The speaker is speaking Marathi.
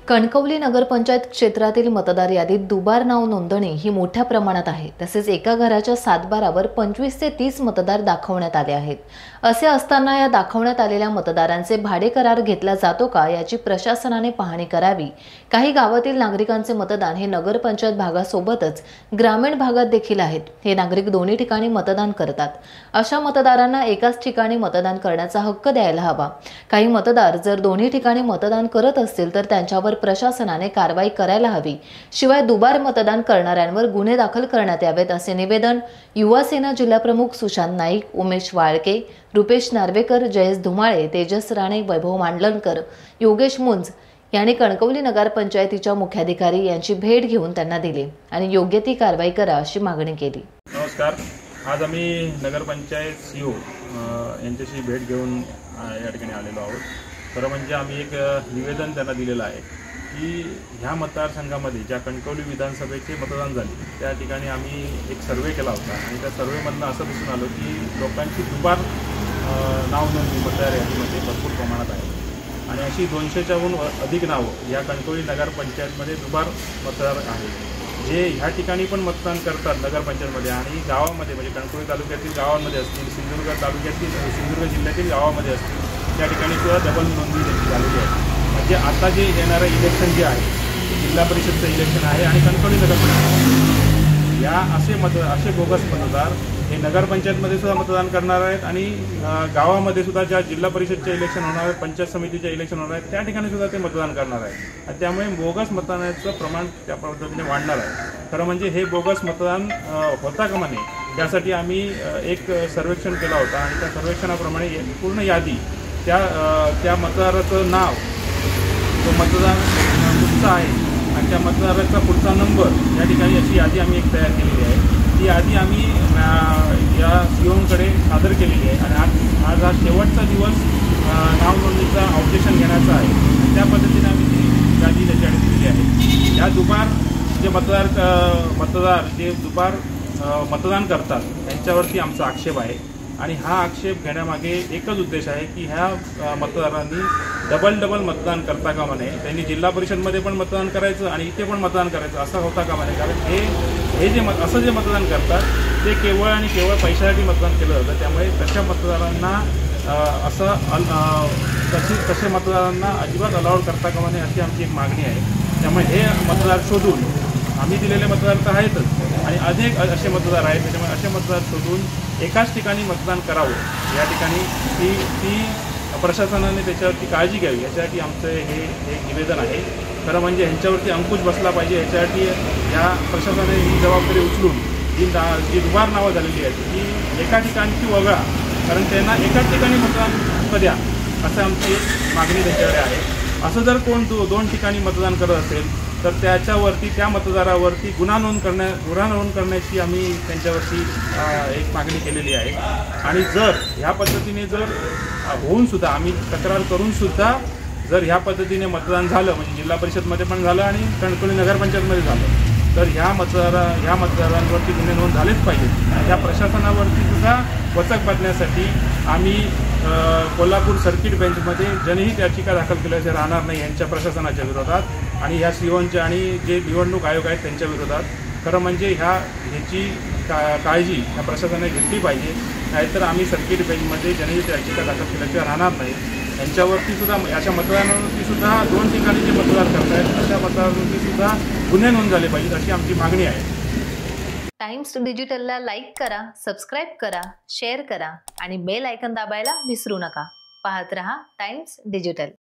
कणकवली नगरपंचायत क्षेत्रातील मतदार यादीत दुबार नाव नोंदणी ही मोठ्या प्रमाणात आहे। तसेच एका घराच्या सातबारावर 25 ते 30 मतदार दाखवण्यात आले आहेत। असे असताना या दाखवण्यात आलेल्या मतदारांचे भाडे करार घेतला जातो का याची प्रशासनाने पाहणी करावी। काही गावातील नागरिकांचे मतदान हे नगरपंचायत भागासोबतच ग्रामीण भागात देखील आहेत। हे नागरिक दोन्ही ठिकाणी मतदान करतात। अशा मतदारांना एकाच ठिकाणी मतदान करण्याचा हक्क द्यायला हवा। काही मतदार जर दोन्ही ठिकाणी मतदान करत असतील तर त्यांच्यावर प्रशासनाने कारवाई करायला हवी। शिवाय दुबार मतदान करणाऱ्यांवर गुन्हे दाखल करण्यात यावेत असे निवेदन युवा सेना जिल्हा प्रमुख सुशांत नाईक, उमेश वाळके, रुपेश नार्वेकर, जयेश धुमाळे, तेजस राणे, वैभव मांडलकर, योगेश मुंज यांनी कणकवली नगरपंचायतीच्या मुख्याधिकारी यांची भेट घेऊन त्यांना दिली आणि योग्य ती कारवाई करा अशी मागणी केली। नमस्कार, आज आम्ही नगरपंचायत सीओ यांच्याशी भेट घेऊन या ठिकाणी आलेलो आहोत। खरं म्हणजे आम्ही एक निवेदन त्यांना दिलेलं आहे की ह्या मतदारसंघामध्ये ज्या कणकवली विधानसभेचे मतदान झाले त्या ठिकाणी आम्ही एक सर्वे केला होता आणि त्या सर्वेमधनं असं दिसून आलं की लोकांची दुबार नाव नोंदणी मतदार यादीमध्ये भरपूर प्रमाणात आहे आणि अशी 200च्याहून अधिक नावं या कणकवली नगरपंचायतमध्ये दुबार मतदार आहेत जे ह्या ठिकाणी पण मतदान करतात नगरपंचायतमध्ये आणि गावामध्ये म्हणजे कणकवली तालुक्यातील गावांमध्ये असतील, सिंधुदुर्ग जिल्ह्यातील गावामध्ये असतील त्या ठिकाणी सुद्धा डबल नोंदणी त्यांची झालेली आहे। म्हणजे आता जे येणारं इलेक्शन जे आहे जिल्हा परिषदचं इलेक्शन आहे आणि कणकवली नगरपंचायत या असे बोगस मतदार हे नगरपंचायतमध्ये सुद्धा मतदान करणार आहेत आणि गावामध्ये सुद्धा ज्या जिल्हा परिषदचे इलेक्शन होणार आहेत, पंचायत समितीचे इलेक्शन होणार आहेत त्या ठिकाणी सुद्धा ते मतदान करणार आहेत आणि त्यामुळे बोगस मतदानाचं प्रमाण त्या पद्धतीने वाढणार आहे। खरं म्हणजे हे बोगस मतदान होता कामा नये यासाठी आम्ही एक सर्वेक्षण केला होता आणि त्या सर्वेक्षणाप्रमाणे पूर्ण यादी त्या मतदाराचं नाव, तो मतदार पुढचा आहे आणि त्या मतदाराचा पुढचा नंबर या ठिकाणी अशी यादी आम्ही एक तयार केलेली आहे। ती यादी आम्ही या सीओंकडे सादर केलेली आहे आणि आज हा शेवटचा दिवस नाव नोंदणीचा ऑब्जेक्शन घेण्याचा आहे आणि त्या पद्धतीने आम्ही ती यादी त्याच्याकडे दिलेली आहे। या दुबार जे मतदार जे दुबार मतदान करतात त्यांच्यावरती आमचा आक्षेप आहे आणि हा आक्षेप घेण्यामागे एकच उद्देश आहे की ह्या मतदारांनी डबल मतदान करता कामा नये। त्यांनी जिल्हा परिषदमध्ये पण मतदान करायचं आणि इथे पण मतदान करायचं असं होता कामा नये। कारण हे जे असं जे मतदान करतात ते केवळ आणि केवळ पैशासाठी मतदान केलं जातं। त्यामुळे तशा मतदारांना तसे मतदारांना अजिबात अलाउड करता कामा नये अशी आमची एक मागणी आहे। त्यामुळे हे मतदार शोधून आम्ही दिलेले मतदार तर आहेतच आणि अनेक असे मतदार आहेत त्याच्यामुळे असे मतदार शोधून एकाच ठिकाणी मतदान करावं या ठिकाणी ती प्रशासनाने त्याच्यावरती काळजी घ्यावी याच्यासाठी आमचं हे एक निवेदन आहे। खरं म्हणजे ह्यांच्यावरती अंकुश बसला पाहिजे याच्यासाठी या प्रशासनाने ही जबाबदारी उचलून जी दुबार नावं झालेली आहेत ती एका ठिकाणची वगळा, कारण त्यांना एकाच ठिकाणी मतदान द्या असं आमची मागणी त्यांच्याकडे आहे। असं जर कोण दोन ठिकाणी मतदान करत असेल तर त्याच्यावरती त्या मतदारावरती गुन्हा नोंद करण्याची आम्ही त्यांच्यावरती एक मागणी केलेली आहे आणि जर ह्या पद्धतीने जर होऊनसुद्धा आम्ही तक्रार करूनसुद्धा जर ह्या पद्धतीने मतदान झालं म्हणजे जिल्हा परिषदमध्ये पण झालं आणि कणकवली नगरपंचायतमध्ये झालं तर ह्या मतदारांवरती गुन्हे नोंद झालेच पाहिजेत। ह्या प्रशासनावरती सुद्धा वचक बांधण्यासाठी आम्ही कोल्हापूर सर्किट बेंचमध्ये जनहित याचिका दाखल केल्याचे राहणार नाही यांच्या प्रशासनाच्या विरोधात आणि ह्या सीओंच्या आणि जे निवडणूक आयोग आहेत त्यांच्या विरोधात। खरं म्हणजे ह्याची काळजी ह्या प्रशासनाने घेतली पाहिजे, नाहीतर आम्ही सर्किट बेंचमध्ये जनहित याचिका दाखल केल्याचे राहणार नाही। यांच्यावरती सुद्धा अशा मतदारांवरती सुद्धा दोन ठिकाणी जे मतदार करत आहेत अशा मतदारांवरती सुद्धा गुन्हे नोंद झाले पाहिजेत अशी आमची मागणी आहे। टाइम्स डिजिटलला लाईक करा, सबस्क्राईब करा, शेअर करा आणि बेल आयकॉन दाबायला विसरू नका। पाहत रहा टाइम्स डिजिटल।